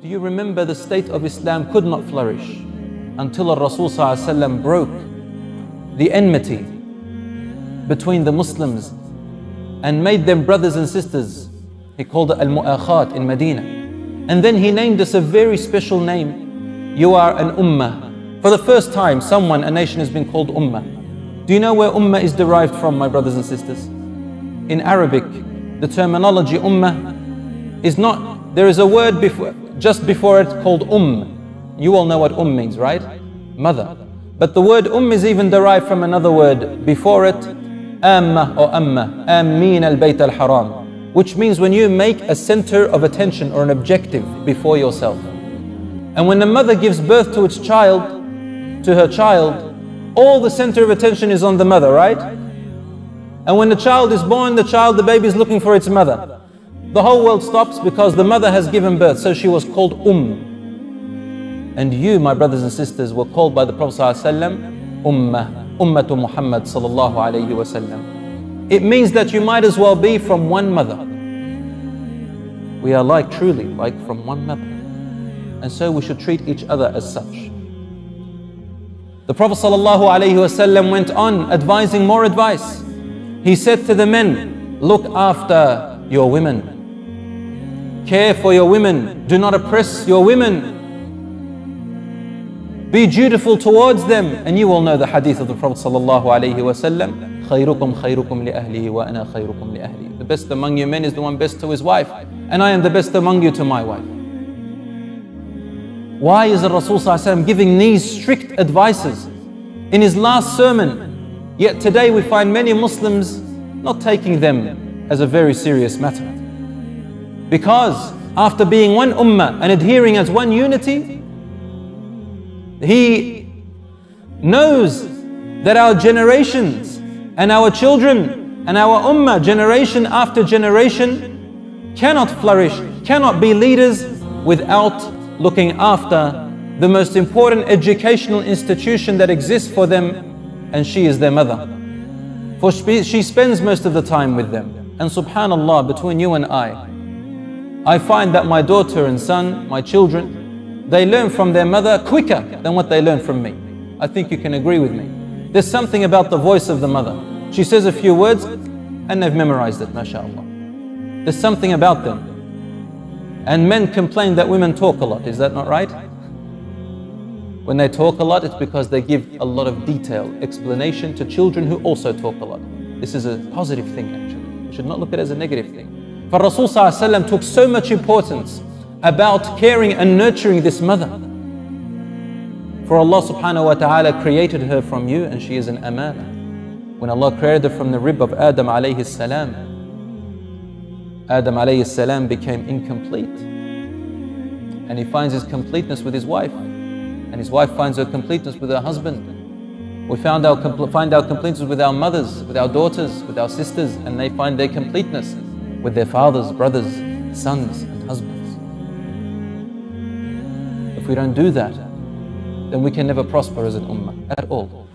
Do you remember the state of Islam could not flourish until Rasul ﷺ broke the enmity between the Muslims and made them brothers and sisters. He called it Al-Mu'akhat in Medina. And then he named us a very special name. You are an Ummah. For the first time, a nation has been called Ummah. Do you know where Ummah is derived from, my brothers and sisters? In Arabic, the terminology Ummah is not, there is a word just before it called You all know what means, right? Mother. But the word is even derived from another word before it, Amma or Amma, Amin al-Bayt al-Haram, which means when you make a center of attention or an objective before yourself. And when the mother gives birth to her child, all the center of attention is on the mother, right? And when the child is born, the baby is looking for its mother. The whole world stops because the mother has given birth, so she was called And you, my brothers and sisters, were called by the Prophet ﷺ Ummah, Ummatu Muhammad sallallahu alayhi wasallam. It means that you might as well be from one mother. We are truly from one mother. And so we should treat each other as such. The Prophet ﷺ went on advising more advice. He said to the men, look after your women. Care for your women. Do not oppress your women. Be dutiful towards them. And you all know the hadith of the Prophet ﷺ. خَيْرُكُمْ خَيْرُكُمْ لِأَهْلِهِ وَأَنَا خَيْرُكُمْ لِأَهْلِهِ. The best among you men is the one best to his wife. And I am the best among you to my wife. Why is the Rasul ﷺ giving these strict advices in his last sermon? Yet today we find many Muslims not taking them as a very serious matter. Because after being one ummah and adhering as one unity, he knows that our generations and our children and our ummah, generation after generation, cannot flourish, cannot be leaders without looking after the most important educational institution that exists for them, and she is their mother. For she spends most of the time with them. And subhanallah, between you and I find that my daughter and son, my children, they learn from their mother quicker than what they learn from me. I think you can agree with me. There's something about the voice of the mother. She says a few words and they've memorized it, mashallah. There's something about them. And men complain that women talk a lot. Is that not right? When they talk a lot, it's because they give a lot of detail, explanation to children who also talk a lot. This is a positive thing actually. We should not look at it as a negative thing. For Rasul ﷺ took so much importance about caring and nurturing this mother. For Allah subhanahu wa ta'ala created her from you and she is an amana. When Allah created her from the rib of Adam alayhi salam, Adam alayhi salam became incomplete. And he finds his completeness with his wife. And his wife finds her completeness with her husband. We find our completeness with our mothers, with our daughters, with our sisters, and they find their completeness with their fathers, brothers, sons and husbands. If we don't do that, then we can never prosper as an ummah at all.